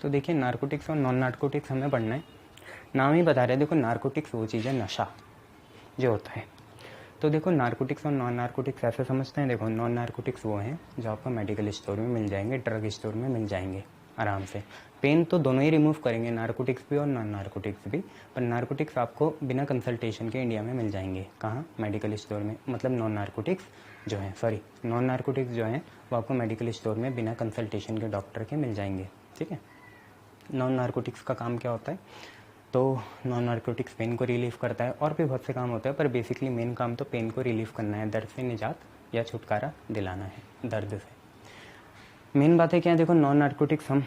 तो देखिए नारकोटिक्स और नॉन नारकोटिक्स हमें पढ़ना है। नाम ही बता रहे हैं, देखो नारकोटिक्स वो चीज़ है, नशा जो होता है। तो देखो नारकोटिक्स और नॉन नारकोटिक्स ऐसे समझते हैं। देखो नॉन नारकोटिक्स वो हैं जो आपको मेडिकल स्टोर में मिल जाएंगे, ड्रग स्टोर में मिल जाएंगे आराम से। पेन तो दोनों ही रिमूव करेंगे, नारकोटिक्स भी और नॉन नारकोटिक्स भी। पर नारकोटिक्स आपको बिना कंसल्टेशन के इंडिया में मिल जाएंगे। कहाँ? मेडिकल स्टोर में। मतलब नॉन नारकोटिक्स जो हैं, सॉरी नॉन नारकोटिक्स जो हैं वो आपको मेडिकल स्टोर में बिना कंसल्टेशन के डॉक्टर के मिल जाएंगे। ठीक है। नॉन नारकोटिक्स का काम क्या होता है? तो नॉन नारकोटिक्स पेन को रिलीव करता है, और भी बहुत से काम होते हैं, पर बेसिकली मेन काम तो पेन को रिलीव करना है, दर्द से निजात या छुटकारा दिलाना है दर्द से। मेन बात है क्या है, देखो नॉन नारकोटिक्स हम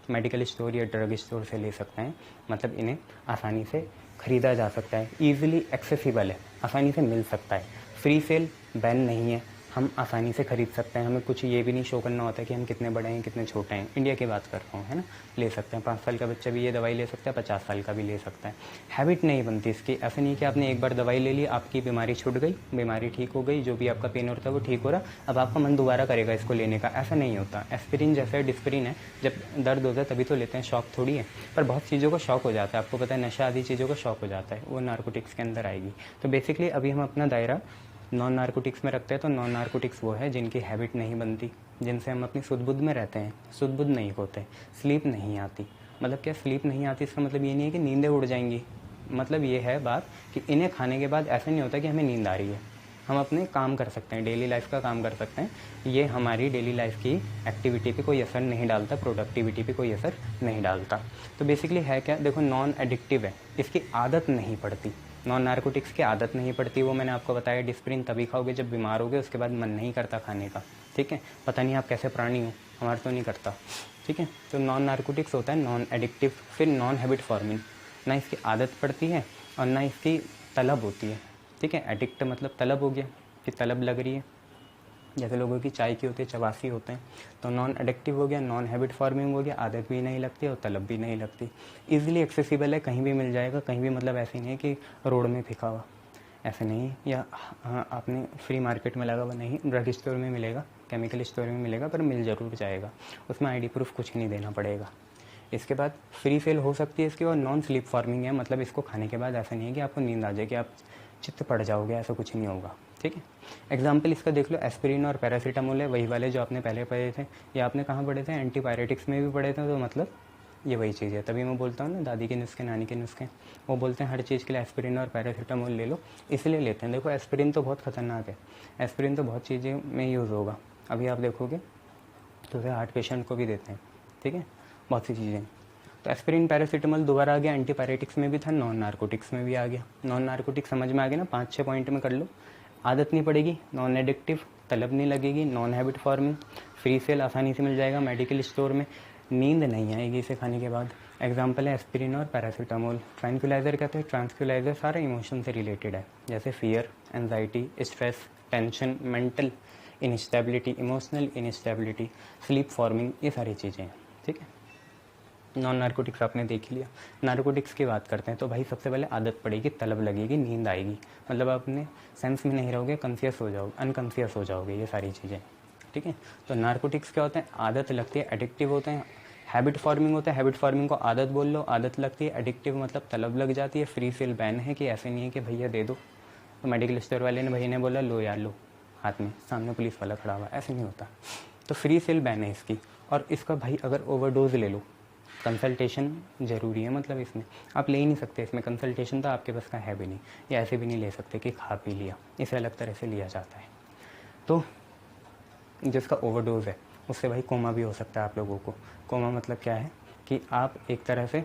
मेडिकल स्टोर या ड्रग स्टोर से ले सकते हैं। मतलब इन्हें आसानी से ख़रीदा जा सकता है, ईजिली एक्सेसिबल है, आसानी से मिल सकता है। फ्री सेल बैन नहीं है, हम आसानी से ख़रीद सकते हैं। हमें कुछ ये भी नहीं शो करना होता है कि हम कितने बड़े हैं कितने छोटे हैं। इंडिया की बात कर रहा हूँ, है ना। ले सकते हैं, 5 साल का बच्चा भी ये दवाई ले सकता है, 50 साल का भी ले सकता है। हैबिट नहीं बनती इसकी। ऐसा नहीं कि आपने एक बार दवाई ले ली, आपकी बीमारी छूट गई, बीमारी ठीक हो गई, जो भी आपका पेन होता है वो ठीक हो रहा, अब आपका मन दोबारा करेगा इसको लेने का। ऐसा नहीं होता। एस्पिरिन जैसे डिस्पिरिन है, जब दर्द होता है तभी तो लेते हैं, शौक थोड़ी है। पर बहुत चीज़ों का शौक हो जाता है, आपको पता है, नशा आदि चीज़ों का शौक हो जाता है, वो नारकोटिक्स के अंदर आएगी। तो बेसिकली अभी हम अपना दायरा नॉन नारकोटिक्स में रखते हैं। तो नॉन नारकोटिक्स वो है जिनकी हैबिट नहीं बनती, जिनसे हम अपनी सुध बुध में रहते हैं, सुध बुध नहीं होते, स्लीप नहीं आती। मतलब क्या स्लीप नहीं आती, इसका मतलब ये नहीं है कि नींदें उड़ जाएंगी। मतलब ये है बात कि इन्हें खाने के बाद ऐसा नहीं होता कि हमें नींद आ रही है। हम अपने काम कर सकते हैं, डेली लाइफ का काम कर सकते हैं। ये हमारी डेली लाइफ की एक्टिविटी पे कोई असर नहीं डालता, प्रोडक्टिविटी पे कोई असर नहीं डालता। तो बेसिकली है क्या, देखो नॉन एडिक्टिव है, इसकी आदत नहीं पड़ती। नॉन नारकोटिक्स की आदत नहीं पड़ती, वो मैंने आपको बताया। डिस्प्रिन तभी खाओगे जब बीमार होगे, उसके बाद मन नहीं करता खाने का। ठीक है, पता नहीं आप कैसे प्राणी हो, हमारा तो नहीं करता। ठीक है, तो नॉन नारकोटिक्स होता है नॉन एडिक्टिव। फिर नॉन हैबिट फॉर्मिंग, ना इसकी आदत पड़ती है और ना इसकी तलब होती है। ठीक है, एडिक्ट मतलब तलब हो गया कि तलब लग रही है, जैसे लोगों की चाय की होती है, चवासी होते हैं। तो नॉन एडिक्टिव हो गया, नॉन हैबिट फॉर्मिंग हो गया, आदत भी नहीं लगती और तलब भी नहीं लगती। ईजिली एक्सेसिबल है, कहीं भी मिल जाएगा, कहीं भी। मतलब ऐसे नहीं है कि रोड में फेंका हुआ, ऐसे नहीं, या हाँ आपने फ्री मार्केट में लगा हुआ नहीं, ड्रग स्टोर में मिलेगा, केमिकल स्टोर में मिलेगा, पर मिल ज़रूर जाएगा। उसमें आईडी प्रूफ कुछ नहीं देना पड़ेगा। इसके बाद फ्री सेल हो सकती है इसकी, और नॉन स्लीप फॉर्मिंग है। मतलब इसको खाने के बाद ऐसा नहीं है कि आपको नींद आ जाए, कि आप चित्त पड़ जाओगे, ऐसा कुछ नहीं होगा। ठीक है, एग्जाम्पल इसका देख लो, एस्पिरिन और पैरासीटामोल है, वही वाले जो आपने पहले पढ़े थे। ये आपने कहाँ पढ़े थे? एंटीपायरेटिक्स में भी पढ़े थे। तो मतलब ये वही चीज़ है, तभी मैं बोलता हूँ ना, दादी के नुस्खे नानी के नुस्खे, वो बोलते हैं हर चीज़ के लिए एस्पिरिन और पैरासीटामोल ले लो, इसलिए लेते हैं। देखो एस्पिरिन तो बहुत खतरनाक है, एस्पिरिन तो बहुत चीज़ें में यूज़ होगा। अभी आप देखोगे तो उसे हार्ट पेशेंट को भी देते हैं। ठीक है, बहुत सी चीज़ें। तो एस्पिरिन पैरासीटामोल दोबारा आ गया, एंटीपायरेटिक्स में भी था, नॉन नारकोटिक्स में भी आ गया। नॉन नारकोटिक्स समझ में आ गया ना, 5-6 पॉइंट में कर लो। आदत नहीं पड़ेगी, नॉन एडिक्टिव, तलब नहीं लगेगी, non habit forming, free sale आसानी से मिल जाएगा मेडिकल स्टोर में, नींद नहीं आएगी इसे खाने के बाद। एग्जाम्पल है एस्पिरिन और पैरासीटामोल। ट्रैंक्विलाइजर कहते हैं, ट्रैंक्विलाइजर सारे इमोशन से रिलेटेड है, जैसे fear, anxiety, stress, tension, mental instability, emotional instability, sleep forming, ये सारी चीज़ें हैं। ठीक है, नॉन नारकोटिक्स आपने देख लिया। नारकोटिक्स की बात करते हैं तो भाई सबसे पहले आदत पड़ेगी, तलब लगेगी, नींद आएगी। मतलब आप अपने सेंस में नहीं रहोगे, कॉन्शियस हो जाओगे, अनकॉन्शियस हो जाओगे, ये सारी चीज़ें। ठीक है, तो नारकोटिक्स क्या होते हैं? आदत लगती है, एडिक्टिव होते हैं। हैबिट फॉर्मिंग होता है, हैबिट फॉर्मिंग को आदत बोल लो, आदत लगती है। एडिक्टिव मतलब तलब लग जाती है। फ्री सेल बैन है, कि ऐसे नहीं है कि भैया दे दो, तो मेडिकल स्टोर वाले ने, भैया ने बोला लो यार लो, हाथ में, सामने पुलिस वाला खड़ा हुआ, ऐसे नहीं होता। तो फ्री सेल बैन है इसकी। और इसका भाई अगर ओवरडोज ले लो, कंसल्टेशन ज़रूरी है। मतलब इसमें आप ले ही नहीं सकते, इसमें कंसल्टेशन तो आपके पास का है भी नहीं, या ऐसे भी नहीं ले सकते कि खा पी लिया, इसे अलग तरह से लिया जाता है। तो जिसका ओवरडोज है उससे भाई कोमा भी हो सकता है आप लोगों को। कोमा मतलब क्या है कि आप एक तरह से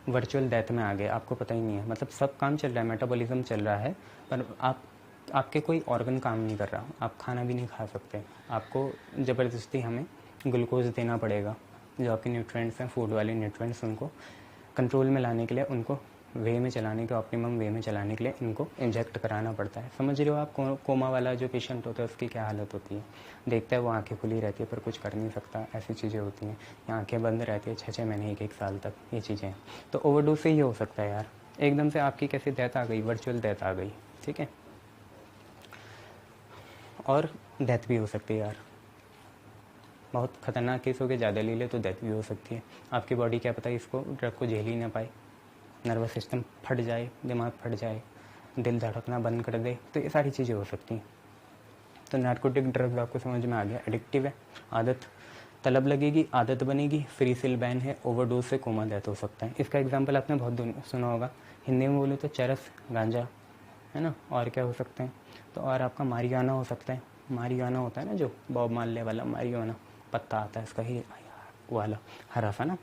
वर्चुअल डेथ में आ गए, आपको पता ही नहीं है। मतलब सब काम चल रहा है, मेटाबॉलिज्म चल रहा है, पर आपके कोई ऑर्गन काम नहीं कर रहा, आप खाना भी नहीं खा सकते। आपको ज़बरदस्ती हमें ग्लूकोज देना पड़ेगा, जो आपके न्यूट्रिएंट्स हैं, फूड वाले न्यूट्रिएंट्स, उनको कंट्रोल में लाने के लिए, उनको वे में चलाने के, ऑप्टिमम वे में चलाने के लिए इनको इंजेक्ट कराना पड़ता है। समझ रहे हो आप? कोमा वाला जो पेशेंट होता है उसकी क्या हालत होती है? देखता है वो आंखें खुली रहती है पर कुछ कर नहीं सकता, ऐसी चीज़ें होती हैं। या आंखें बंद रहती है 6-6 महीने, 1-1 साल तक, ये चीज़ें हैं। तो ओवरडोज से ही हो सकता है यार, एकदम से आपकी कैसे डेथ आ गई, वर्चुअल डेथ आ गई। ठीक है, और डेथ भी हो सकती है यार, बहुत खतरनाक केस हो गया, ज़्यादा ले ले तो डेथ भी हो सकती है। आपकी बॉडी क्या पता इसको ड्रग को झेल ही ना पाए, नर्वस सिस्टम फट जाए, दिमाग फट जाए, दिल धड़कना बंद कर दे, तो ये सारी चीज़ें हो सकती हैं। तो नार्कोटिक ड्रग्स आपको समझ में आ गया, एडिक्टिव है, आदत तलब लगेगी, आदत बनेगी, फ्री सेल बैन है, ओवरडोज से कोमा डेथ हो सकता है। इसका एग्जांपल आपने बहुत सुना होगा, हिंदी में बोले तो चरस, गांजा, है ना, और क्या हो सकते हैं, तो और आपका मारियाना हो सकता है। मारियाना होता है ना जो बॉब मार्ले वाला मारियाना पत्ता आता है इसका ही वाला हरा सा ना,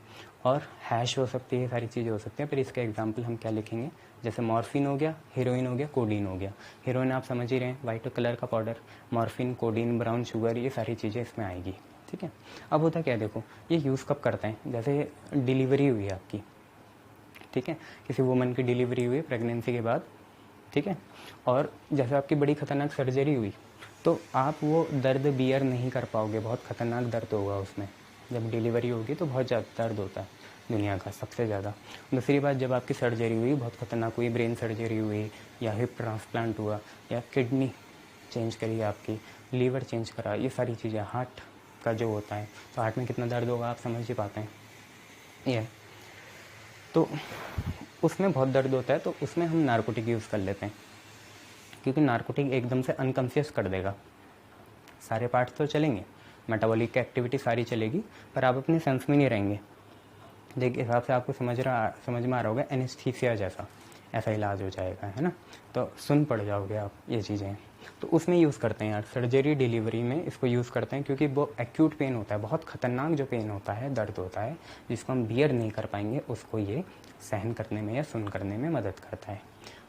और हैश हो सकती है, सारी चीज़ें हो सकती हैं। फिर इसका एग्जांपल हम क्या लिखेंगे, जैसे मॉर्फिन हो गया, हीरोइन हो गया, कोडीन हो गया। हीरोइन आप समझ ही रहे हैं, वाइट कलर का powder, morphine, codeine, brown sugar, ये सारी चीज़ें इसमें आएगी। ठीक है, अब होता क्या है, देखो ये यूज़ कब करते हैं, जैसे डिलीवरी हुई है आपकी, ठीक है, किसी वुमन की डिलीवरी हुई प्रेगनेंसी के बाद, ठीक है, और जैसे आपकी बड़ी खतरनाक सर्जरी हुई, तो आप वो दर्द बियर नहीं कर पाओगे, बहुत खतरनाक दर्द होगा उसमें। जब डिलीवरी होगी तो बहुत ज़्यादा दर्द होता है, दुनिया का सबसे ज़्यादा। दूसरी बात, जब आपकी सर्जरी हुई बहुत खतरनाक हुई, ब्रेन सर्जरी हुई, या हिप ट्रांसप्लांट हुआ, या किडनी चेंज करी आपकी, लीवर चेंज करा, ये सारी चीज़ें, हार्ट का जो होता है, तो हार्ट में कितना दर्द होगा आप समझ ही पाते हैं। ये तो उसमें बहुत दर्द होता है, तो उसमें हम नार्कोटिक यूज़ कर लेते हैं, क्योंकि नार्कोटिक एकदम से अनकॉन्शियस कर देगा। सारे पार्ट्स तो चलेंगे, मेटाबॉलिक एक्टिविटी सारी चलेगी, पर आप अपने सेंस में नहीं रहेंगे। देखिए हिसाब से आपको समझ में आ रहा होगा, एनेस्थीसिया जैसा ऐसा इलाज हो जाएगा, है ना, तो सुन पड़ जाओगे आप ये चीज़ें। तो उसमें यूज़ करते हैं यार, सर्जरी डिलीवरी में इसको यूज़ करते हैं, क्योंकि वो एक्यूट पेन होता है, बहुत ख़तरनाक जो पेन होता है, दर्द होता है, जिसको हम बियर नहीं कर पाएंगे, उसको ये सहन करने में या सुन करने में मदद करता है।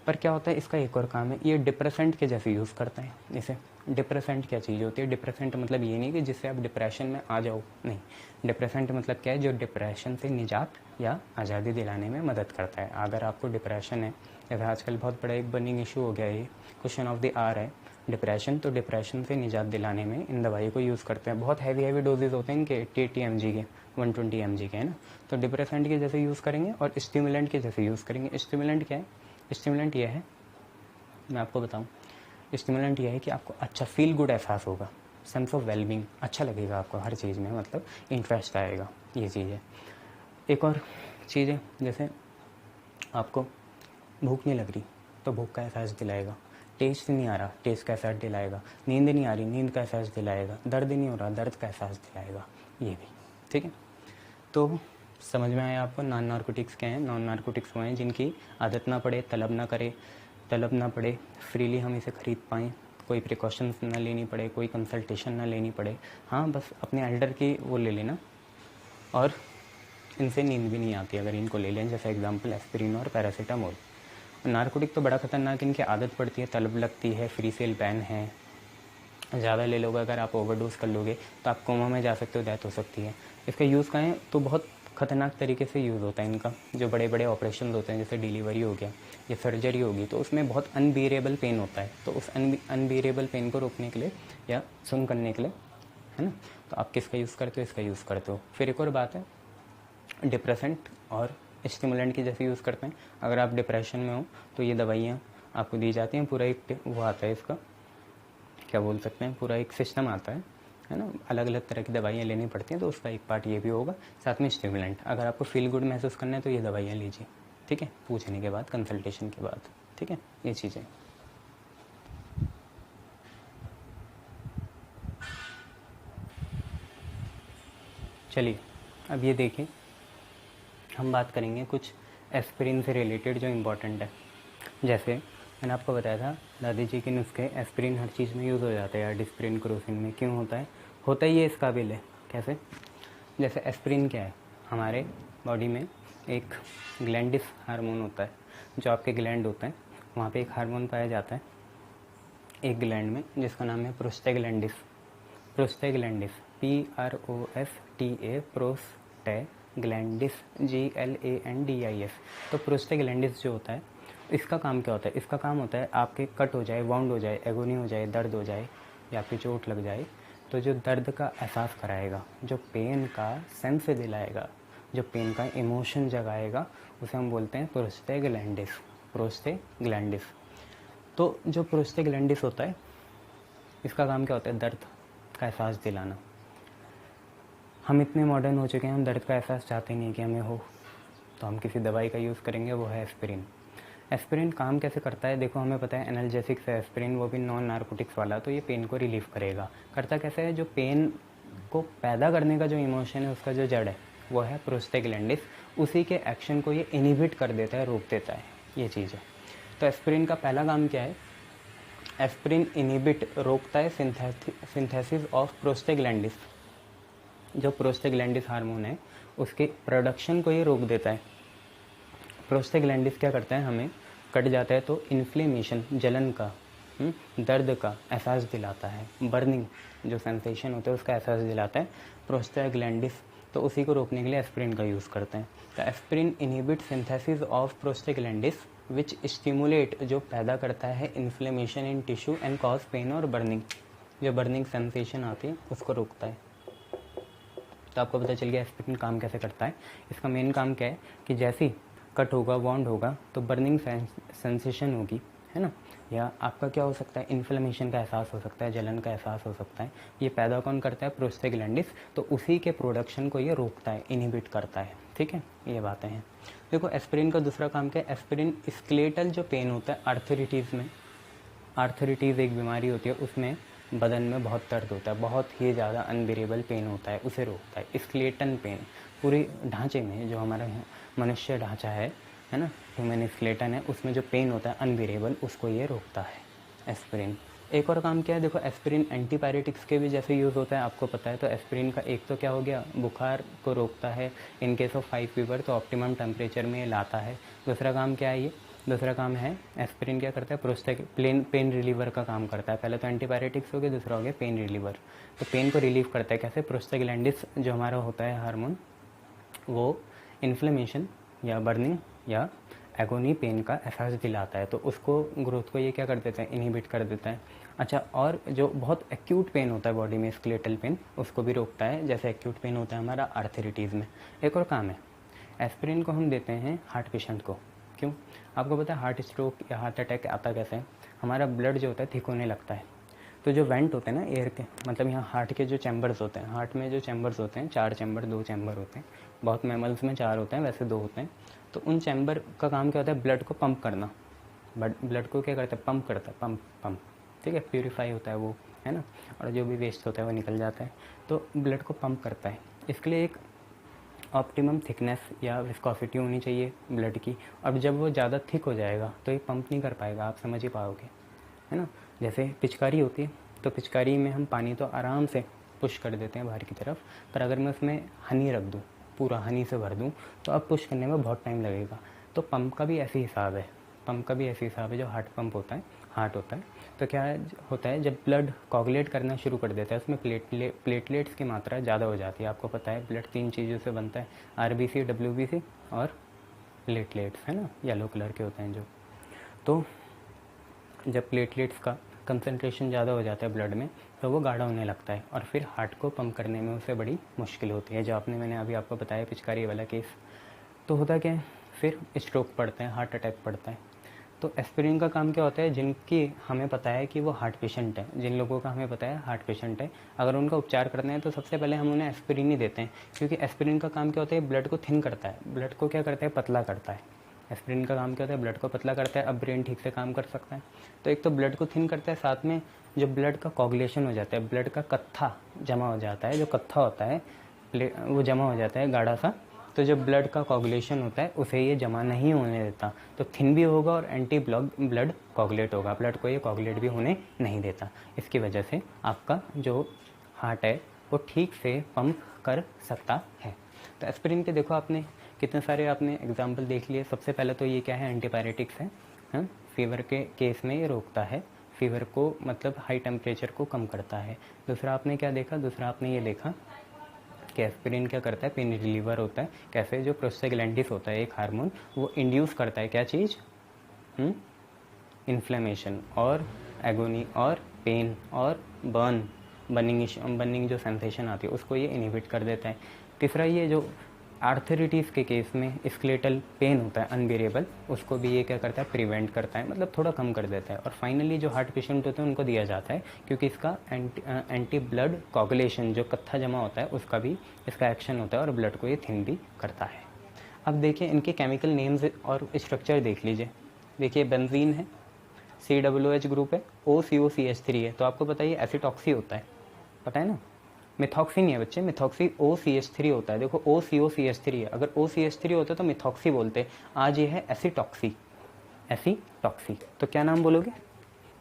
पर क्या होता है, इसका एक और काम है, ये डिप्रेसेंट के जैसे यूज़ करता है इसे। डिप्रेसेंट क्या चीज़ होती है, डिप्रेसेंट मतलब ये नहीं कि जिससे आप डिप्रेशन में आ जाओ, नहीं। डिप्रेसेंट मतलब क्या है, जो डिप्रेशन से निजात या आज़ादी दिलाने में मदद करता है। अगर आपको डिप्रेशन है, जैसे आजकल बहुत बड़ा एक बर्निंग इशू हो गया है, ये क्वेश्चन ऑफ द आवर है डिप्रेशन, तो डिप्रेशन से निजात दिलाने में इन दवाई को यूज़ करते हैं। बहुत हैवी डोजेज होते हैं इनके, 80 mg के, 120 mg के, है ना। तो डिप्रेसेंट के जैसे यूज़ करेंगे और स्टिमुलेंट के जैसे यूज़ करेंगे। स्टिमुलेंट क्या है, स्टिमुलेंट यह है, मैं आपको बताऊं, स्टिमुलेंट यह है कि आपको अच्छा फील गुड एहसास होगा, सेंस ऑफ वेलबींग, अच्छा लगेगा आपको हर चीज़ में, मतलब इंटरेस्ट आएगा, ये चीज़ है। एक और चीज़ है, जैसे आपको भूख नहीं लग रही तो भूख का एहसास दिलाएगा, टेस्ट नहीं आ रहा, टेस्ट का एहसास दिलाएगा, नींद नहीं आ रही, नींद का एहसास दिलाएगा, दर्द नहीं हो रहा, दर्द का एहसास दिलाएगा, ये भी। ठीक है, तो समझ में आया आपको नॉन नार्कोटिक्स क्या हैं। नॉन नार्कोटिक्स वो हैं जिनकी आदत ना पड़े, तलब ना पड़े, फ्रीली हम इसे खरीद पाएँ, कोई प्रिकॉशंस ना लेनी पड़े, कोई कंसल्टेशन ना लेनी पड़े। हाँ, बस अपने एल्डर की वो ले लेना, और इनसे नींद भी नहीं आती अगर इनको ले लें, जैसे एग्जांपल एस्पिरिन और पैरासीटामोल। नार्कोटिक तो बड़ा खतरनाक, इनकी आदत पड़ती है, तलब लगती है, फ्री सेल बैन है, ज़्यादा ले लोगे अगर आप ओवरडोज कर लोगे तो आप कोमा में जा सकते हो, डेथ हो सकती है। इसका यूज़ करें तो बहुत खतरनाक तरीके से यूज़ होता है इनका। जो बड़े बड़े ऑपरेशन होते हैं, जैसे डिलीवरी हो गया या सर्जरी होगी, तो उसमें बहुत अनबियरेबल पेन होता है, तो उस अनबियरेबल पेन को रोकने के लिए या सुन करने के लिए, है ना, तो आप किसका यूज़ करते हो, इसका यूज़ करते हो। फिर एक और बात है, डिप्रेसेंट और स्टिमुलेंट की जैसे यूज़ करते हैं। अगर आप डिप्रेशन में हो तो ये दवाइयाँ आपको दी जाती हैं, पूरा एक वो आता है, इसका क्या बोल सकते हैं, पूरा एक सिस्टम आता है ना, अलग अलग तरह की दवाइयाँ लेनी पड़ती हैं, तो उसका एक पार्ट ये भी होगा, साथ में स्टिमुलेंट। अगर आपको फील गुड महसूस करना है तो ये दवाइयाँ लीजिए, ठीक है, पूछने के बाद, कंसल्टेशन के बाद, ठीक है, ये चीज़ें। चलिए अब ये देखिए, हम बात करेंगे कुछ एस्पिरिन से रिलेटेड जो इम्पोर्टेंट है। जैसे मैंने आपको बताया था, दादी जी के नुस्खे एस्पिरिन हर चीज़ में यूज़ हो जाता है, या डिस्प्रिन, क्रोसिन में। क्यों होता है ये इस काबिल है। कैसे, जैसे एस्पिरिन क्या है, हमारे बॉडी में एक ग्लैंडिस हार्मोन होता है, जो आपके ग्लैंड होते हैं वहाँ पे एक हार्मोन पाया जाता है एक ग्लैंड में, जिसका नाम है प्रोस्टेग्लैंडिस। प्रोस्टेग्लैंडिस, PROSTA, प्रोस्टेग्लैंडिस, GLANDIS। तो प्रोस्टेग्लैंडिस जो होता है, इसका काम क्या होता है, इसका काम होता है आपके कट हो जाए, वाउंड हो जाए, एगोनी हो जाए, दर्द हो जाए, या आपकी चोट लग जाए, तो जो दर्द का एहसास कराएगा, जो पेन का सेंस दिलाएगा, जो पेन का इमोशन जगाएगा, उसे हम बोलते हैं प्रोस्टेग्लैंडिस। प्रोस्टेग्लैंडिस। तो जो प्रोस्टेग्लैंडिस होता है, इसका काम क्या होता है, दर्द का एहसास दिलाना। हम इतने मॉडर्न हो चुके हैं, हम दर्द का एहसास चाहते नहीं कि हमें हो, तो हम किसी दवाई का यूज़ करेंगे, वो है एस्पिरिन। एस्पिरिन काम कैसे करता है? देखो हमें पता है एनाल्जेसिक्स है एस्पिरिन, वो भी नॉन नार्कोटिक्स वाला, तो ये पेन को रिलीफ करेगा। करता कैसे है? जो पेन को पैदा करने का जो इमोशन है, उसका जो जड़ है वो है प्रोस्टेग्लैंडिस, उसी के एक्शन को ये इनिबिट कर देता है, रोक देता है, ये चीज़ है। तो एस्पिरिन का पहला काम क्या है? एस्पिरिन इनिबिट रोकता है सिंथेसिस ऑफ प्रोस्टेग्लैंडिस, जो प्रोस्टेग्लैंडिस हार्मोन है उसके प्रोडक्शन को ये रोक देता है। प्रोस्टेग्लैंडिस क्या करता है? हमें कट जाता है तो इन्फ्लेमेशन, जलन का, दर्द का एहसास दिलाता है, बर्निंग जो सेंसेशन होता है उसका एहसास दिलाता है प्रोस्टेग्लैंडिस। तो उसी को रोकने के लिए एस्पिरिन का यूज़ करते हैं। तो aspirin inhibit synthesis of prostaglandins which stimulate, जो पैदा करता है inflammation in tissue and cause pain और बर्निंग, जो बर्निंग सेंसेशन आती है उसको रोकता है। तो आपको पता चल गया एस्पिरिन काम कैसे करता है। इसका मेन काम क्या है कि जैसे ही कट होगा, वॉन्ड होगा, तो बर्निंग सेंसेशन होगी, है ना, या आपका क्या हो सकता है? इन्फ्लेमेशन का एहसास हो सकता है, जलन का एहसास हो सकता है। ये पैदा कौन करता है? प्रोस्टेग्लैंडिस। तो उसी के प्रोडक्शन को ये रोकता है, इनहिबिट करता है, ठीक है, ये बातें हैं। देखो एस्पिरिन का दूसरा काम क्या है? एस्पिरिन स्केलेटल जो पेन होता है आर्थराइटिस में, आर्थराइटिस एक बीमारी होती है, उसमें बदन में बहुत दर्द होता है, बहुत ही ज़्यादा अनबेरेबल पेन होता है, उसे रोकता है। स्केलेटन पेन पूरे ढांचे में, जो हमारा मनुष्य ढांचा है ना, ह्यूमन स्केलेटन है, उसमें जो पेन होता है अनबेरेबल, उसको ये रोकता है एस्पिरिन। एक और काम क्या है? देखो एस्पिरिन एंटीपायरेटिक्स के भी जैसे यूज़ होता है, आपको पता है। तो एस्पिरिन का एक तो क्या हो गया? बुखार को रोकता है, इन केस ऑफ 5 फीवर तो ऑप्टिमम टेम्परेचर में लाता है। दूसरा काम क्या है? ये दूसरा काम है एस्पिरिन क्या करता है? पेन रिलीवर का काम करता है। पहले तो एंटीपायरेटिक्स हो गया, दूसरा हो गया पेन रिलीवर। तो पेन को रिलीव करता है कैसे? प्रोस्टेग्लैंडिस जो हमारा होता है हार्मोन, वो इन्फ्लेमेशन या बर्निंग या एगोनी पेन का एहसास दिलाता है, तो उसको ग्रोथ को ये क्या कर देता है? इनहिबिट कर देता है। अच्छा, और जो बहुत एक्यूट पेन होता है बॉडी में, स्केलेटल पेन, उसको भी रोकता है, जैसे एक्यूट पेन होता है हमारा आर्थराइटिस में। एक और काम है, एस्पिरिन को हम देते हैं हार्ट पेशेंट को। क्यों? आपको पता है हार्ट स्ट्रोक या हार्ट अटैक आता कैसे है? हमारा ब्लड जो होता है थिक होने लगता है, तो जो वेंट होते हैं ना एयर के, मतलब यहाँ हार्ट के जो चैम्बर्स होते हैं, हार्ट में जो चैम्बर्स होते हैं, 4 चैम्बर, 2 चैम्बर होते हैं, बहुत मैमल्स में 4 होते हैं, वैसे 2 होते हैं। तो उन चैम्बर का काम क्या होता है? ब्लड को पंप करना। ब्लड को क्या करता है? पंप करता है, पंप, ठीक है, प्यूरीफाई होता है वो, है ना, और जो भी वेस्ट होता है वो निकल जाता है, तो ब्लड को पंप करता है। इसके लिए एक ऑप्टिमम थिकनेस या विस्कोसिटी होनी चाहिए ब्लड की। अब जब वो ज़्यादा थिक हो जाएगा तो ये पंप नहीं कर पाएगा, आप समझ ही पाओगे, है ना। जैसे पिचकारी होती है, तो पिचकारी में हम पानी तो आराम से पुश कर देते हैं बाहर की तरफ, पर अगर मैं उसमें हनी रख दूँ, पूरा हनी से भर दूँ, तो अब पुश करने में बहुत टाइम लगेगा। तो पंप का भी ऐसे हिसाब है, जो हार्ट पंप होता है, हार्ट होता है, तो क्या होता है? जब ब्लड कोगुलेट करना शुरू कर देता है, उसमें प्लेटलेट्स की मात्रा ज़्यादा हो जाती है। आपको पता है ब्लड 3 चीज़ों से बनता है, आरबीसी, डब्ल्यूबीसी और प्लेटलेट्स, है ना, येलो कलर के होते हैं जो। तो जब प्लेटलेट्स का कंसंट्रेशन ज़्यादा हो जाता है ब्लड में, तो वो गाढ़ा होने लगता है, और फिर हार्ट को पंप करने में उसे बड़ी मुश्किल होती है, जो मैंने अभी आपको बताया पिचकारी वाला केस। तो होता क्या है? फिर स्ट्रोक पड़ता है, हार्ट अटैक पड़ता है। तो एस्पिरिन का काम क्या होता है? जिनकी हमें पता है कि वो हार्ट पेशेंट है, जिन लोगों का हमें पता है हार्ट पेशेंट है, अगर उनका उपचार करना है तो सबसे पहले हम उन्हें एस्पिरिन ही देते हैं, क्योंकि एस्पिरिन का काम क्या होता है? ब्लड को थिन करता है, ब्लड को क्या करता है? पतला करता है। एस्पिरिन का काम क्या होता है? ब्लड को पतला करता है, अब ब्रेन ठीक से काम कर सकता है। तो एक तो ब्लड को थिन करता है, साथ में जो ब्लड का कोगुलेशन हो जाता है, ब्लड का कत्था जमा हो जाता है, जो कत्था होता है वो जमा हो जाता है गाढ़ा सा, तो जो ब्लड का कोगुलेशन होता है उसे ये जमा नहीं होने देता, तो थिन भी होगा और एंटी ब्लड कोगुलेट होगा, ब्लड को ये कोगुलेट भी होने नहीं देता। इसकी वजह से आपका जो हार्ट है वो ठीक से पंप कर सकता है। तो एस्पिरिन के देखो आपने कितने सारे आपने एग्जाम्पल देख लिए। सबसे पहले तो ये क्या है? एंटीपायरेटिक्स है, हाँ, फीवर के केस में ये रोकता है, फीवर को मतलब हाई टेम्परेचर को कम करता है। दूसरा आपने क्या देखा? दूसरा आपने ये देखा कि एस्पिरिन क्या करता है? पेन रिलीवर होता है। कैसे? जो प्रोस्टेग्लैंडिस होता है एक हार्मोन, वो इंड्यूस करता है क्या चीज़? इन्फ्लेमेशन और एगोनी और पेन और बर्निंग जो सेंसेशन आती है उसको ये इनहिबिट कर देता है। तीसरा ये जो आर्थराइटिस के केस में स्केलेटल पेन होता है अनबियरेबल, उसको भी ये क्या करता है, प्रिवेंट करता है, मतलब थोड़ा कम कर देता है। और फाइनली जो हार्ट पेशेंट होते हैं उनको दिया जाता है, क्योंकि इसका एंटी ब्लड कोगुलेशन जो कत्था जमा होता है उसका भी इसका एक्शन होता है और ब्लड को ये थिन भी करता है। अब देखिए इनके केमिकल नेम्स और स्ट्रक्चर देख लीजिए। देखिए बेंजीन है, COOH ग्रुप है, OCOCH3 है, तो आपको पता है एसिटॉक्सी होता है, पता है ना। मिथॉक्सी नहीं है बच्चे, मिथॉक्सी OCH3 होता है। देखो OCOCH3 है, अगर OCH3 होता तो मिथॉक्सी बोलते, आज ये है एसिटॉक्सी, एसिटॉक्सी। तो क्या नाम बोलोगे?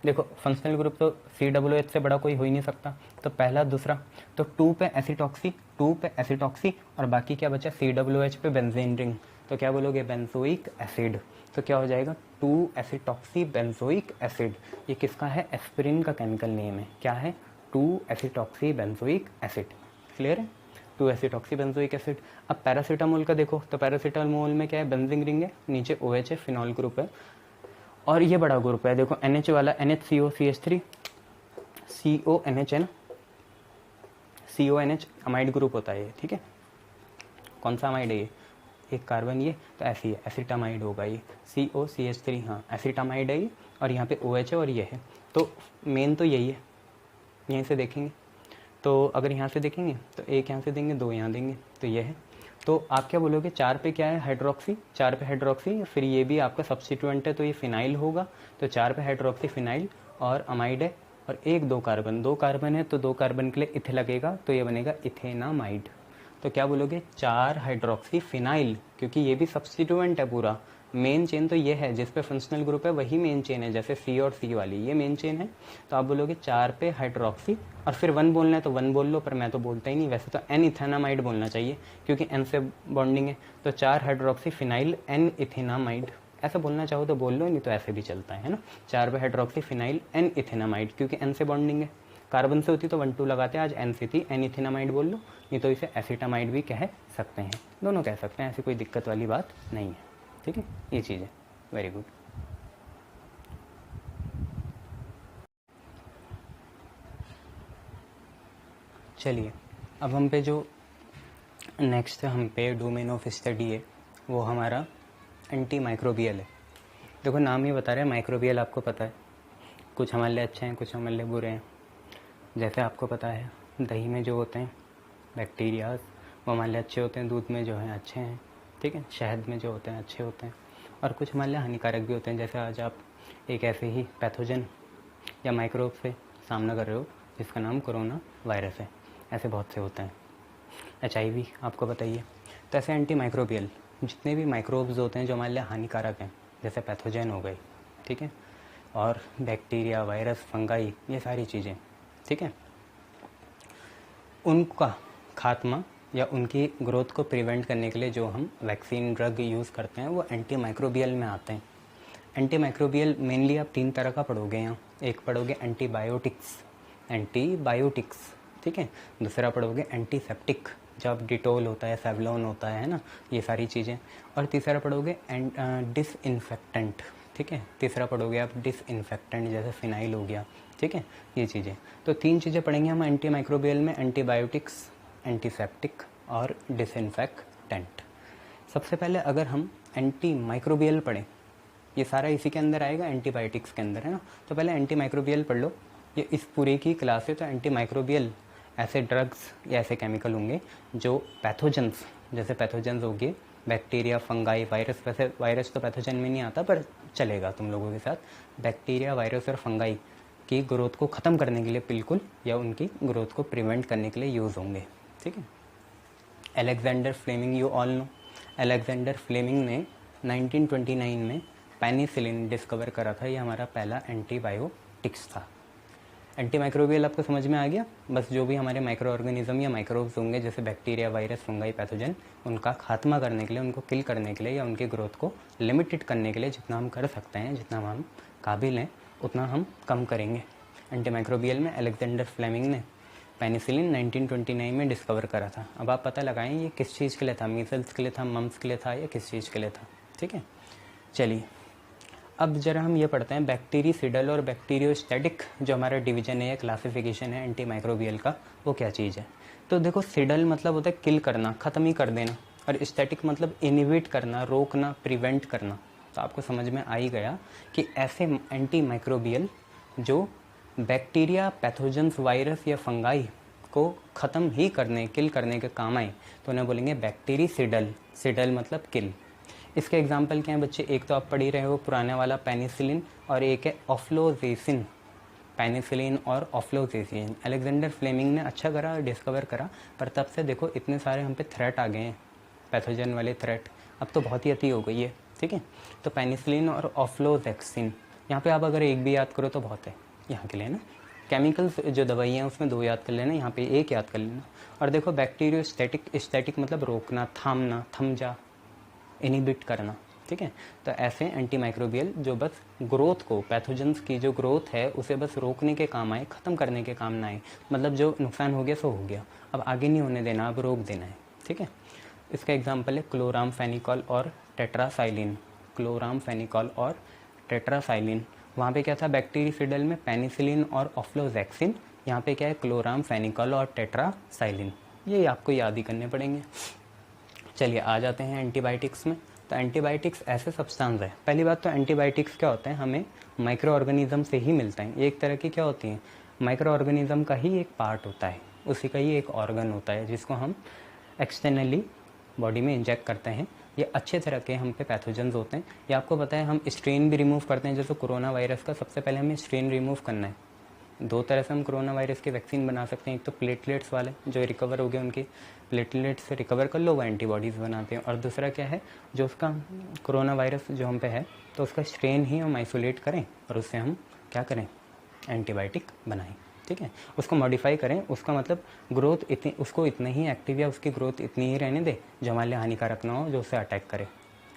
देखो फंक्शनल ग्रुप तो COOH से बड़ा कोई हो ही नहीं सकता, तो पहला दूसरा, तो 2 पे एसिटॉक्सी, 2 पे एसिटॉक्सी, और बाकी क्या बचा, COOH पे बेंजीन रिंग, तो क्या बोलोगे, बेंजोइक एसिड। तो क्या हो जाएगा, 2 एसिटॉक्सी बेंजोइक एसिड। ये किसका है, एस्पिरिन का केमिकल नेम है, क्या है, 2 एसिटॉक्सी बेंजोइक एसिड। क्लियर है, 2 एसिटॉक्सी बेंजोइक एसिड। अब पैरासीटामोल का देखो, तो पैरासीटामोल में क्या है, बेंजीन रिंग है, नीचे OH है, फिनॉल ग्रुप है, और ये बड़ा ग्रुप है, देखो NH वाला NHCOCH3, CONH है ना, CONH अमाइड ग्रुप होता है ये, ठीक है। कौन सा अमाइड है ये, एक कार्बन ये, तो ऐसी है, एसिटामाइड होगा ये, COCH3, हाँ एसिटामाइड है ये, और यहाँ पे OH है और ये है। तो मेन तो यही है, यहीं से देखेंगे, तो अगर यहाँ से देखेंगे तो एक यहाँ से देंगे, 2 यहाँ देंगे, तो ये है। तो आप क्या बोलोगे, 4 पे क्या है, हाइड्रोक्सी, 4 पे हाइड्रोक्सी, फिर ये भी आपका सब्स्टिट्यूएंट है तो ये फिनाइल होगा, तो 4 पे हाइड्रोक्सी फिनाइल, और अमाइड है, और 2 कार्बन, 2 कार्बन है तो 2 कार्बन के लिए इथ लगेगा, तो ये बनेगा इथेनामाइड। तो क्या बोलोगे, 4 हाइड्रोक्सी फिनाइल, क्योंकि ये भी सब्स्टिट्यूएंट है पूरा। मेन चेन तो ये है, जिस पे फंक्शनल ग्रुप है वही मेन चेन है, जैसे C और C वाली ये मेन चेन है। तो आप बोलोगे 4 पे हाइड्रोक्सी, और फिर 1 बोलना है तो 1 बोल लो, पर मैं तो बोलता ही नहीं, वैसे तो N इथेनामाइड बोलना चाहिए क्योंकि N से बॉन्डिंग है। तो 4 हाइड्रोक्सी फिनाइल N इथेनामाइड, ऐसा बोलना चाहो तो बोल लो, नहीं तो ऐसे भी चलता है ना, 4 पे हाइड्रोक्सी फिनाइल N इथेनामाइड, क्योंकि N से बॉन्डिंग है, कार्बन से होती तो 1 2 लगाते, आज N से थी, N इथेनामाइड बोल लो, नहीं तो इसे एसिटामाइड भी कह सकते हैं, दोनों कह सकते हैं, ऐसी कोई दिक्कत वाली बात नहीं है, ठीक है, ये चीज़ है। Very good. चलिए अब हम पे जो नेक्स्ट हम पे डोमेन ऑफ स्टडी है वो हमारा एंटी माइक्रोबियल है। देखो नाम ही बता रहे हैं माइक्रोबियल, आपको पता है कुछ हमारे लिए अच्छे हैं, कुछ हमारे लिए बुरे हैं। जैसे आपको पता है दही में जो होते हैं बैक्टीरियाज वो हमारे लिए अच्छे होते हैं, दूध में जो हैं अच्छे हैं, ठीक है, शहद में जो होते हैं अच्छे होते हैं, और कुछ हमारे लिए हानिकारक भी होते हैं। जैसे आज आप एक ऐसे ही पैथोजन या माइक्रोब से सामना कर रहे हो जिसका नाम कोरोना वायरस है, ऐसे बहुत से होते हैं, HIV आपको बताइए। तो ऐसे एंटी माइक्रोबियल जितने भी माइक्रोब्स होते हैं जो हमारे लिए हानिकारक हैं, जैसे पैथोजन हो गई, ठीक है, और बैक्टीरिया, वायरस, फंगाई, ये सारी चीज़ें, ठीक है, उनका खात्मा या उनकी ग्रोथ को प्रिवेंट करने के लिए जो हम वैक्सीन ड्रग यूज़ करते हैं वो एंटी माइक्रोबियल में आते हैं। एंटी माइक्रोबियल मेनली आप 3 तरह का पढ़ोगे यहाँ, एक पढ़ोगे एंटीबायोटिक्स, एंटीबायोटिक्स, ठीक है, दूसरा पढ़ोगे एंटीसेप्टिक, जब डिटोल होता है, सेवलॉन होता है ना, ये सारी चीज़ें, और तीसरा पढ़ोगे डिसइंफेक्टेंट, ठीक है, तीसरा पढ़ोगे आप डिसइंफेक्टेंट, जैसे फिनाइल हो गया, ठीक है, ये चीज़ें। तो 3 चीज़ें पढ़ेंगे हम एंटी माइक्रोबियल में, एंटीबायोटिक्स, एंटीसेप्टिक और डिसइंफेक्टेंट। सबसे पहले अगर हम एंटी माइक्रोबियल पढ़ें, ये सारा इसी के अंदर आएगा, एंटीबायोटिक्स के अंदर है ना, तो पहले एंटी माइक्रोबियल पढ़ लो, ये इस पूरे की क्लास है। तो एंटी माइक्रोबियल ऐसे ड्रग्स या ऐसे केमिकल होंगे जो पैथोजेंस, जैसे पैथोजेंस हो गए बैक्टीरिया, फंगाई, वायरस, वैसे वायरस तो पैथोजन में नहीं आता पर चलेगा तुम लोगों के साथ, बैक्टीरिया, वायरस और फंगाई की ग्रोथ को ख़त्म करने के लिए बिल्कुल, या उनकी ग्रोथ को प्रिवेंट करने के लिए यूज़ होंगे, ठीक है। Alexander Fleming, you all know, Alexander Fleming ने 1929 में पेनिसिलिन डिस्कवर करा था, ये हमारा पहला एंटीबायोटिक्स था। एंटी माइक्रोबियल आपको समझ में आ गया, बस जो भी हमारे माइक्रो ऑर्गेनिज्म या माइक्रोब्स होंगे जैसे बैक्टीरिया, वायरस, फंगाई, पैथोजन, उनका खात्मा करने के लिए, उनको किल करने के लिए या उनकी ग्रोथ को लिमिटेड करने के लिए जितना हम कर सकते हैं, जितना हम काबिल हैं उतना हम कम करेंगे। एंटी माइक्रोबियल में अलेक्जेंडर फ्लेमिंग ने पेनिसिलिन 1929 में डिस्कवर करा था। अब आप पता लगाएं ये किस चीज़ के लिए था, मीसल्स के लिए था, मम्स के लिए था, या किस चीज़ के लिए था, ठीक है। चलिए अब जरा हम ये पढ़ते हैं बैक्टीरिसिडल और बैक्टीरियोस्टैटिक, जो हमारा डिवीजन है या क्लासिफिकेशन है एंटी माइक्रोबियल का, वो क्या चीज़ है। तो देखो सिडल मतलब होता है किल करना, ख़त्म ही कर देना, और स्टैटिक मतलब इनिबिट करना, रोकना, प्रिवेंट करना। तो आपको समझ में आ ही गया कि ऐसे एंटी माइक्रोबियल जो बैक्टीरिया, पैथोजेंस, वायरस या फंगाई को ख़त्म ही करने, किल करने के काम आए तो उन्हें बोलेंगे बैक्टीरिसिडल। सिडल मतलब किल। इसके एग्जाम्पल क्या हैं बच्चे? एक तो आप पढ़ ही रहे हो पुराने वाला पेनिसिलिन, और एक है ऑफ्लोजेसिन। पेनिसिलिन और ऑफ्लोजेसिन अलेक्जेंडर फ्लेमिंग ने अच्छा करा, डिस्कवर करा, पर तब से देखो इतने सारे हम पे थ्रेट आ गए हैं, पैथोजन वाले थ्रेट। अब तो बहुत ही अति हो गई है, ठीक है। तो पेनिसिलिन और ऑफ्लोजेक्सिन, यहाँ पे आप अगर एक भी याद करो तो बहुत है यहाँ के लिए ना। केमिकल्स जो दवाइयाँ हैं उसमें 2 याद कर लेना, यहाँ पे 1 याद कर लेना। और देखो बैक्टीरियोस्टैटिक, स्टैटिक मतलब रोकना, थामना, थम जा, इनिबिट करना, ठीक है। तो ऐसे एंटी माइक्रोबियल जो बस ग्रोथ को, पैथोजेंस की जो ग्रोथ है उसे बस रोकने के काम आए, ख़त्म करने के काम ना आए। मतलब जो नुकसान हो गया सो हो गया, अब आगे नहीं होने देना, अब रोक देना है, ठीक है। इसका एग्जाम्पल है क्लोरामफेनिकॉल और टेट्रासाइलिन। क्लोरामफेनिकॉल और टेट्रासाइलिन, वहाँ पे क्या था बैक्टीरियसिडल में? पेनिसिलिन और ऑफ्लोजैक्सिन। यहाँ पे क्या है? क्लोरामफेनिकॉल और टेट्रासाइलिन। ये आपको याद ही करने पड़ेंगे। चलिए आ जाते हैं एंटीबायोटिक्स में। तो एंटीबायोटिक्स ऐसे सब्सटेंस है, पहली बात तो एंटीबायोटिक्स क्या होते हैं? हमें माइक्रो ऑर्गेनिज्म से ही मिलते हैं। ये एक तरह की क्या होती हैं? माइक्रो ऑर्गेनिज्म का ही एक पार्ट होता है, उसी का ही एक ऑर्गन होता है जिसको हम एक्सटर्नली बॉडी में इंजेक्ट करते हैं। ये अच्छे तरह के हम पे पैथोजेंस होते हैं। ये आपको पता है हम स्ट्रेन भी रिमूव करते हैं, जैसे कोरोना वायरस का सबसे पहले हमें स्ट्रेन रिमूव करना है। 2 तरह से हम कोरोना वायरस की वैक्सीन बना सकते हैं। एक तो प्लेटलेट्स वाले जो रिकवर हो गए, उनकी प्लेटलेट्स से रिकवर कर लो, वो एंटीबॉडीज़ बनाते हैं। और दूसरा क्या है, जो उसका कोरोना वायरस जो हम पे है तो उसका स्ट्रेन ही हम आइसोलेट करें और उससे हम क्या करें? एंटीबायोटिक बनाएं, ठीक है। उसको मॉडिफाई करें, उसका मतलब ग्रोथ इतनी, उसको इतना ही एक्टिव या उसकी ग्रोथ इतनी ही रहने दे जो हमारे लिए हानिकारक ना हो, जो उसे अटैक करे,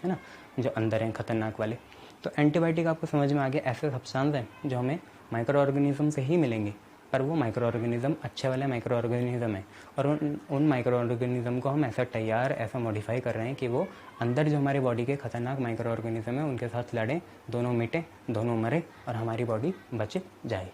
है ना, जो अंदर हैं खतरनाक वाले। तो एंटीबायोटिक आपको समझ में आ गया, ऐसे सब्सटेंस हैं जो हमें माइक्रो ऑर्गेनिज्म से ही मिलेंगे, पर वो माइक्रो ऑर्गेनिज्म अच्छे वाले माइक्रो ऑर्गेनिज्म है। और उन माइक्रो ऑर्गेनिज्म को हम ऐसा तैयार, ऐसा मॉडिफाई कर रहे हैं कि वो अंदर जो हमारी बॉडी के खतरनाक माइक्रो ऑर्गेनिज्म है उनके साथ लड़ें, दोनों मिटें, दोनों मरें और हमारी बॉडी बच जाए।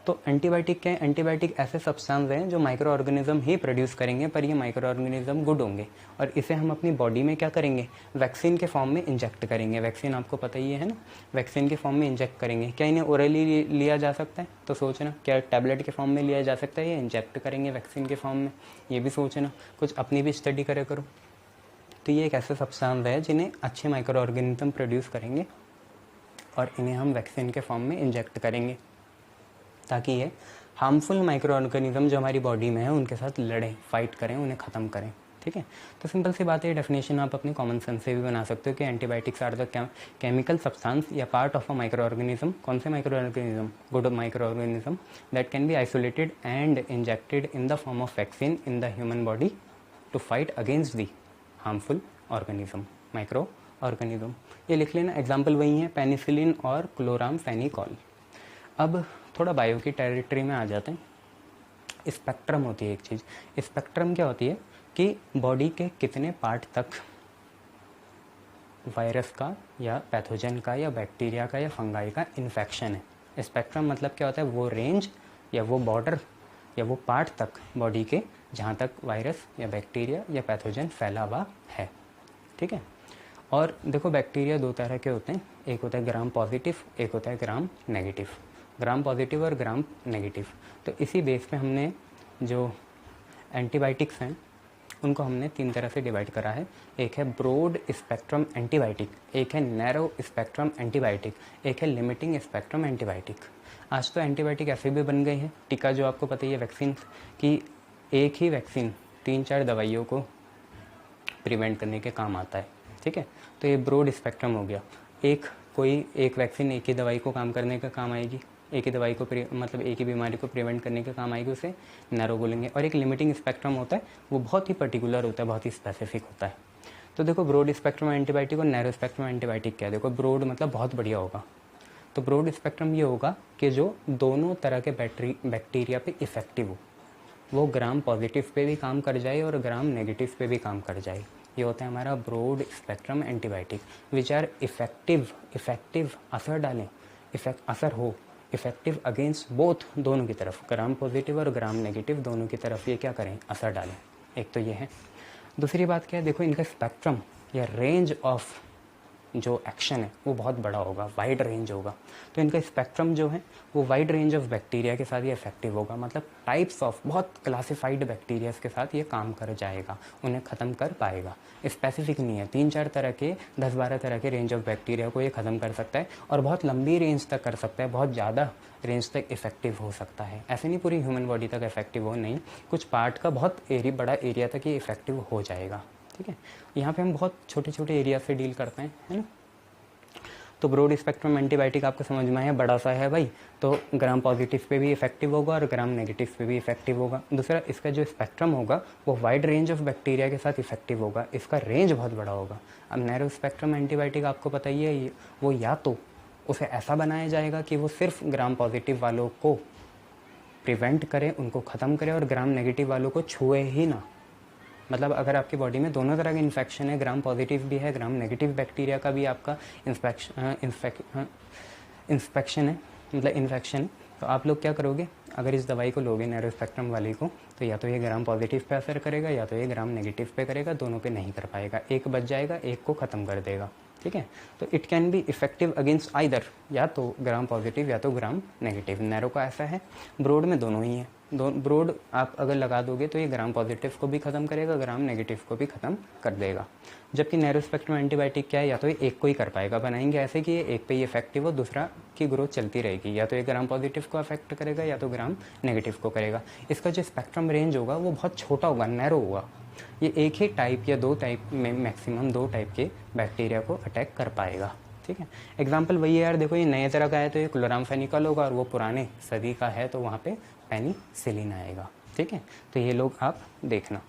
तो एंटीबायोटिक क्या है? एंटीबायोटिक ऐसे सब्सटेंस हैं जो माइक्रो ऑर्गेनिज्म ही प्रोड्यूस करेंगे, पर ये माइक्रो ऑर्गेनिज्म गुड होंगे और इसे हम अपनी बॉडी में क्या करेंगे? वैक्सीन के फॉर्म में इंजेक्ट करेंगे। वैक्सीन आपको पता ही है ना, वैक्सीन के फॉर्म में इंजेक्ट करेंगे। क्या इन्हें ओरली लिया जा सकता है? तो सोचना, क्या टैबलेट के फॉर्म में लिया जा सकता है या इंजेक्ट करेंगे वैक्सीन के फॉर्म में? ये भी सोचना, कुछ अपनी भी स्टडी करे करो। तो ये एक ऐसे सब्सटेंस है जिन्हें अच्छे माइक्रो ऑर्गेनिज्म प्रोड्यूस करेंगे और इन्हें हम वैक्सीन के फॉर्म में इंजेक्ट करेंगे ताकि ये हार्मफुल माइक्रो ऑर्गेनिज्म जो हमारी बॉडी में है उनके साथ लड़ें, फाइट करें, उन्हें ख़त्म करें, ठीक है। तो सिंपल सी बात है, डेफिनेशन आप अपने कॉमन सेंस से भी बना सकते हो कि antibiotics are the chemical substance या part of a microorganism. कौन से microorganism? Good microorganism that can be isolated and injected in the form of vaccine in the human body to fight against the harmful organism, microorganism. ये लिख लेना, example वही है penicillin और chloramphenicol. अब थोड़ा bio की territory में आ जाते हैं। स्पेक्ट्रम होती है एक चीज़। स्पेक्ट्रम क्या होती है कि बॉडी के कितने पार्ट तक वायरस का या पैथोजन का या बैक्टीरिया का या फंगाई का इन्फेक्शन है। स्पेक्ट्रम मतलब क्या होता है? वो रेंज या वो बॉर्डर या वो पार्ट तक बॉडी के जहाँ तक वायरस या बैक्टीरिया या पैथोजन फैला हुआ है, ठीक है। और देखो बैक्टीरिया 2 तरह के होते हैं, एक होता है ग्राम पॉजिटिव, एक होता है ग्राम नेगेटिव। ग्राम पॉजिटिव और ग्राम नेगेटिव। तो इसी बेस पे हमने जो एंटीबायोटिक्स हैं उनको हमने 3 तरह से डिवाइड करा है। एक है ब्रॉड स्पेक्ट्रम एंटीबायोटिक, एक है नैरो स्पेक्ट्रम एंटीबायोटिक, एक है लिमिटिंग स्पेक्ट्रम एंटीबायोटिक। आज तो एंटीबायोटिक ऐसे भी बन गई है, टीका जो आपको पता ही है, वैक्सीन की एक ही वैक्सीन 3-4 दवाइयों को प्रिवेंट करने के काम आता है, ठीक है। तो ये ब्रॉड स्पेक्ट्रम हो गया। एक वैक्सीन एक ही दवाई को काम करने का काम आएगी, एक ही दवाई को मतलब एक ही बीमारी को प्रिवेंट करने का काम आएगी, उसे नैरो बोलेंगे। और एक लिमिटिंग स्पेक्ट्रम होता है, वो बहुत ही पर्टिकुलर होता है, बहुत ही स्पेसिफिक होता है। तो देखो ब्रॉड स्पेक्ट्रम एंटीबायोटिक और नैरो स्पेक्ट्रम एंटीबायोटिक क्या है? देखो ब्रॉड मतलब बहुत बढ़िया होगा, तो ब्रॉड स्पेक्ट्रम ये होगा कि जो दोनों तरह के बैक्टीरिया पे इफेक्टिव हो, वो ग्राम पॉजिटिव पे भी काम कर जाए और ग्राम नेगेटिव पे भी काम कर जाए। ये होता है हमारा broad spectrum antibiotic which are effective असर डालें, असर हो इफेक्टिव अगेंस्ट बोथ, दोनों की तरफ, ग्राम पॉजिटिव और ग्राम नेगेटिव दोनों की तरफ ये क्या करें? असर डालें। एक तो ये है। दूसरी बात क्या है, देखो इनका स्पेक्ट्रम या रेंज ऑफ जो एक्शन है वो बहुत बड़ा होगा, वाइड रेंज होगा। तो इनका स्पेक्ट्रम जो है वो वाइड रेंज ऑफ बैक्टीरिया के साथ ये इफेक्टिव होगा, मतलब टाइप्स ऑफ बहुत क्लासिफाइड बैक्टीरियाज के साथ ये काम कर जाएगा, उन्हें ख़त्म कर पाएगा। स्पेसिफिक नहीं है, 3-4 तरह के 10-12 तरह के रेंज ऑफ बैक्टीरिया को ये ख़त्म कर सकता है और बहुत लंबी रेंज तक कर सकता है, बहुत ज़्यादा रेंज तक इफेक्टिव हो सकता है। ऐसे नहीं पूरी ह्यूमन बॉडी तक इफेक्टिव हो, नहीं, कुछ पार्ट का बहुत बड़ा एरिया तक ये इफेक्टिव हो जाएगा। ठीक है, यहाँ पे हम बहुत छोटे छोटे एरिया से डील करते हैं, है ना। तो ब्रॉड स्पेक्ट्रम एंटीबायोटिक आपको समझ में आया, बड़ा सा है भाई, तो ग्राम पॉजिटिव पे भी इफेक्टिव होगा और ग्राम नेगेटिव पे भी इफेक्टिव होगा। दूसरा, इसका जो स्पेक्ट्रम होगा वो वाइड रेंज ऑफ बैक्टीरिया के साथ इफेक्टिव होगा, इसका रेंज बहुत बड़ा होगा। अब नैरो स्पेक्ट्रम एंटीबायोटिक आपको पता ही है, वो या तो उसे ऐसा बनाया जाएगा कि वो सिर्फ ग्राम पॉजिटिव वालों को प्रिवेंट करे, उनको ख़त्म करे, और ग्राम नेगेटिव वालों को छुए ही ना। मतलब अगर आपकी बॉडी में दोनों तरह का इन्फेक्शन है, ग्राम पॉजिटिव भी है, ग्राम नेगेटिव बैक्टीरिया का भी आपका इंस्पेक्शन है, मतलब इन्फेक्शन, तो आप लोग क्या करोगे, अगर इस दवाई को लोगे नैरो स्पेक्ट्रम वाली को, तो या तो ये ग्राम पॉजिटिव पे असर करेगा या तो ये ग्राम नेगेटिव पे करेगा, दोनों पे नहीं कर पाएगा, एक बच जाएगा, एक को ख़त्म कर देगा। ठीक है, तो it can be effective against either, या तो ग्राम पॉजिटिव या तो ग्राम नेगेटिव। नैरो का ऐसा है, ब्रॉड में दोनों ही है। ब्रॉड आप अगर लगा दोगे तो ये ग्राम पॉजिटिव को भी ख़त्म करेगा, ग्राम नेगेटिव को भी ख़त्म कर देगा। जबकि नैरो स्पेक्ट्रम एंटीबायोटिक क्या है, या तो ये एक को ही कर पाएगा, बनाएंगे ऐसे कि ये एक पे ही इफेक्टिव हो, दूसरा की ग्रोथ चलती रहेगी, या तो ये ग्राम पॉजिटिव को अफेक्ट करेगा या तो ग्राम नेगेटिव को करेगा। इसका जो स्पेक्ट्रम रेंज होगा वो बहुत छोटा होगा, नैरो होगा, ये एक ही टाइप या 2 टाइप में, मैक्सिमम 2 टाइप के बैक्टीरिया को अटैक कर पाएगा। ठीक है, एग्जाम्पल वही है यार, देखो ये नए तरह का है तो ये क्लोरामफेनिकल होगा, और वो पुराने सदी का है तो वहाँ पे पेनिसिलिन आएगा। ठीक है, तो ये लोग आप देखना।